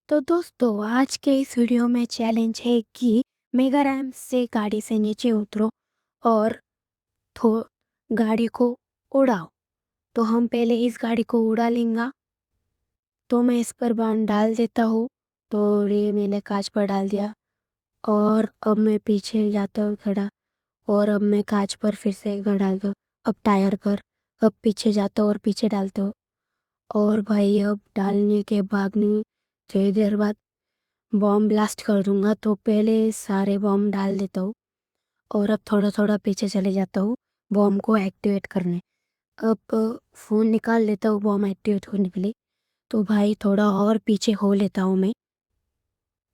तो दोस्तों आज के इस वीडियो में चैलेंज है कि मेगा रैम्प से गाड़ी से नीचे उतरो और थो गाड़ी को उड़ाओ। तो हम पहले इस गाड़ी को उड़ा लेंगे। तो मैं इस पर बांध डाल देता हूँ। तो ये मैंने कांच पर डाल दिया और अब मैं पीछे जाता हूँ खड़ा। और अब मैं कांच पर फिर से एक बार डालता हूँ। अब टायर पर अब पीछे जाता हूँ और पीछे डालता हूँ। और भाई अब डालने के बाद में थोड़ी देर बाद बॉम्ब ब्लास्ट कर दूंगा। तो पहले सारे बॉम्ब डाल देता हूँ और अब थोड़ा थोड़ा पीछे चले जाता हूँ बॉम्ब को एक्टिवेट करने। अब फ़ोन निकाल लेता हूँ बॉम्ब एक्टिवेट होने के लिए। तो भाई थोड़ा और पीछे हो लेता हूँ मैं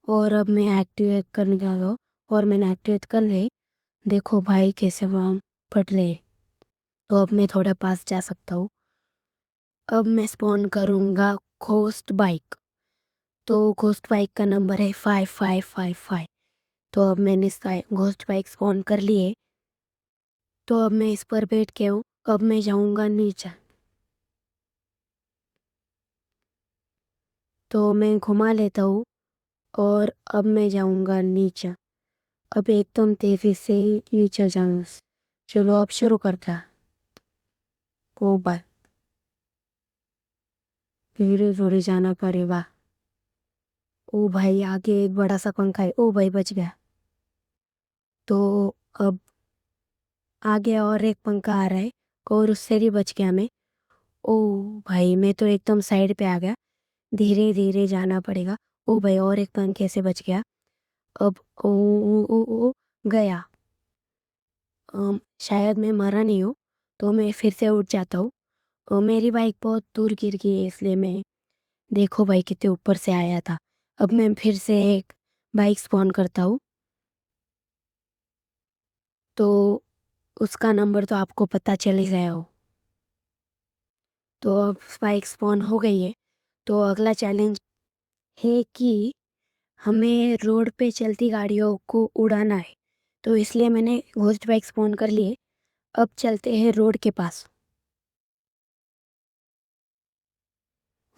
और अब मैं एक्टिवेट करने जा रहा हूँ और मैंने एक्टिवेट कर ले। देखो भाई कैसे बॉम्ब फट रहे। तो अब मैं थोड़ा पास जा सकता हूँ। अब मैं स्पॉन करूँगा घोस्ट बाइक। तो घोस्ट बाइक का नंबर है 5555। तो अब मैंने घोस्ट बाइक ऑन कर लिए। तो अब मैं इस पर बैठ के हूँ। अब मैं जाऊँगा नीचे। तो मैं घुमा लेता हूँ और अब मैं जाऊँगा नीचे। अब एकदम तेज़ी से नीचे जाऊँ। चलो अब शुरू करता। ओ भाई धीरे धीरे जाना पड़ेगा। ओ भाई आगे एक बड़ा सा पंखा है। ओ भाई बच गया। तो अब आगे और एक पंखा आ रहा है और उससे भी बच गया मैं। ओ भाई मैं तो एकदम साइड पे आ गया। धीरे धीरे जाना पड़ेगा। ओ भाई और एक पंखे से बच गया। अब ओ गया। शायद मैं मरा नहीं हूँ। तो मैं फिर से उठ जाता हूँ। मेरी बाइक बहुत दूर गिर गई है इसलिए मैं देखो भाई कितने ऊपर से आया था। अब मैं फिर से एक बाइक स्पॉन करता हूँ। तो उसका नंबर तो आपको पता चल ही गया हो। तो अब बाइक स्पॉन हो गई है। तो अगला चैलेंज है कि हमें रोड पे चलती गाड़ियों को उड़ाना है। तो इसलिए मैंने घोस्ट बाइक स्पॉन कर लिए। अब चलते हैं रोड के पास।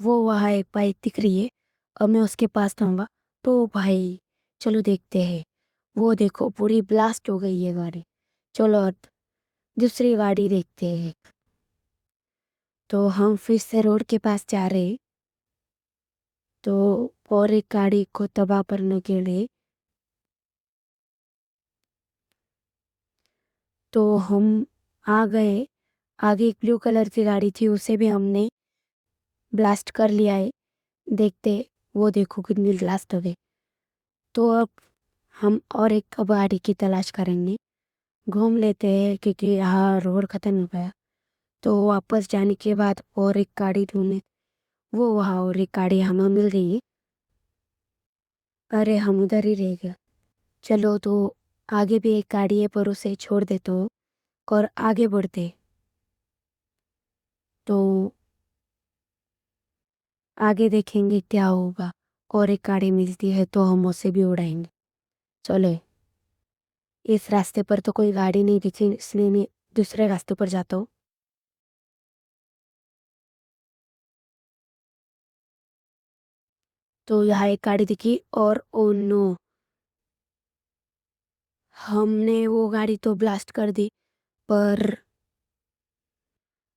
वो वहाँ एक बाइक दिख रही है। अब मैं उसके पास जाऊँगा। तो भाई चलो देखते हैं। वो देखो पूरी ब्लास्ट हो गई है गाड़ी। चलो अब दूसरी गाड़ी देखते हैं। तो हम फिर से रोड के पास जा रहे हैं। तो और एक गाड़ी को तबाह करने के लिए तो हम आ गए। आगे एक ब्लू कलर की गाड़ी थी उसे भी हमने ब्लास्ट कर लिया है। देखते वो देखो कितनी ब्लास्ट हो गई। तो अब हम और एक गाड़ी की तलाश करेंगे। घूम लेते हैं क्योंकि यहाँ रोड ख़त्म हो गया। तो वापस जाने के बाद और एक गाड़ी ढूंढे। वो वहाँ और एक गाड़ी हमें मिल गई। अरे हम उधर ही रह गए। चलो तो आगे भी एक गाड़ी है पर उसे छोड़ दे तो और आगे बढ़ते। तो आगे देखेंगे क्या होगा। और एक गाड़ी मिलती है तो हम उसे भी उड़ाएंगे। चलो इस रास्ते पर तो कोई गाड़ी नहीं दिखी इसलिए मैं दूसरे रास्ते पर जाता हूँ। तो यहाँ एक गाड़ी दिखी और ओ नो हमने वो गाड़ी तो ब्लास्ट कर दी पर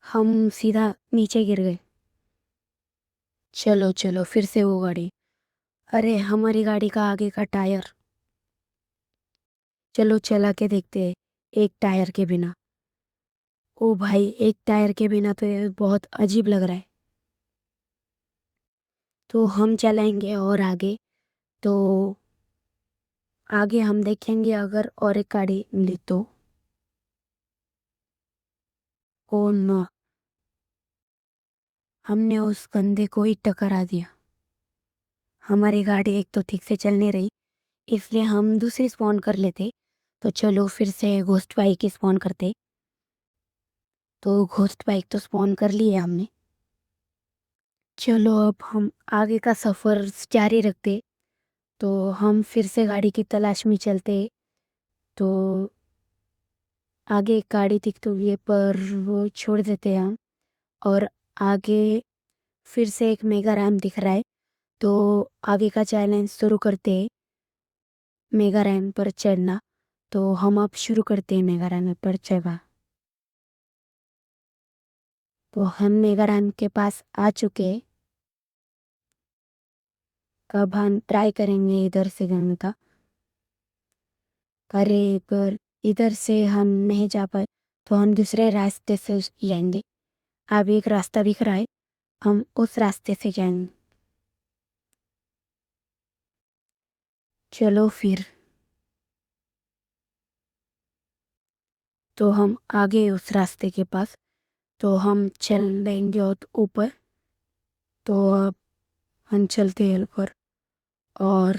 हम सीधा नीचे गिर गए। चलो चलो फिर से वो गाड़ी। अरे हमारी गाड़ी का आगे का टायर। चलो चला के देखते हैं एक टायर के बिना। ओ भाई एक टायर के बिना तो ये बहुत अजीब लग रहा है। तो हम चलाएंगे और आगे। तो आगे हम देखेंगे अगर और एक गाड़ी मिली तो। ओ नो हमने उस बंदे को ही टकरा दिया। हमारी गाड़ी एक तो ठीक से चल नहीं रही इसलिए हम दूसरी स्पॉन कर लेते। तो चलो फिर से घोस्ट बाइक की स्पॉन करते। तो घोस्ट बाइक तो स्पॉन कर ली है हमने। चलो अब हम आगे का सफ़र जारी रखते। तो हम फिर से गाड़ी की तलाश में चलते। तो आगे एक गाड़ी दिखती हुई है पर वो छोड़ देते हैं हम। और आगे फिर से एक मेगा रैम दिख रहा है। तो आगे का चैलेंज शुरू करते हैं, मेगा रैंप पर चढ़ना। तो हम अब शुरू करते हैं मेगा रैंप पर चढ़ना। तो हम मेगा रैंप के पास आ चुके हैं। अब हम ट्राई करेंगे इधर से जाने का। अरे पर इधर से हम नहीं जा पाए तो हम दूसरे रास्ते से जाएंगे। अब एक रास्ता दिख रहा है, हम उस रास्ते से जाएंगे। चलो फिर। तो हम आगे उस रास्ते के पास, तो हम चल लेंगे और ऊपर। तो अब हम चलते हैं ऊपर और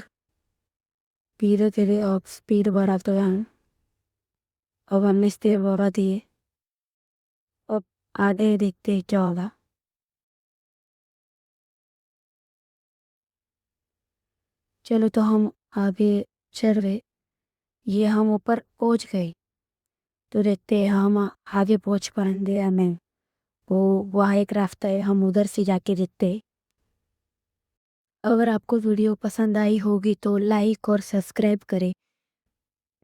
धीरे धीरे अब स्पीड बढ़ाते हैं। अब हमने स्पीड बढ़ा दिए। अब आगे देखते हैं क्या होगा। चलो तो हम आगे चल रहे। ये हम ऊपर पहुंच गए। तो देखते हैं हम आगे पहुंच पाएंगे या नहीं। वो वहाँ एक रास्ता है, हम उधर से जाके देखते हैं। अगर आपको वीडियो पसंद आई होगी तो लाइक और सब्सक्राइब करें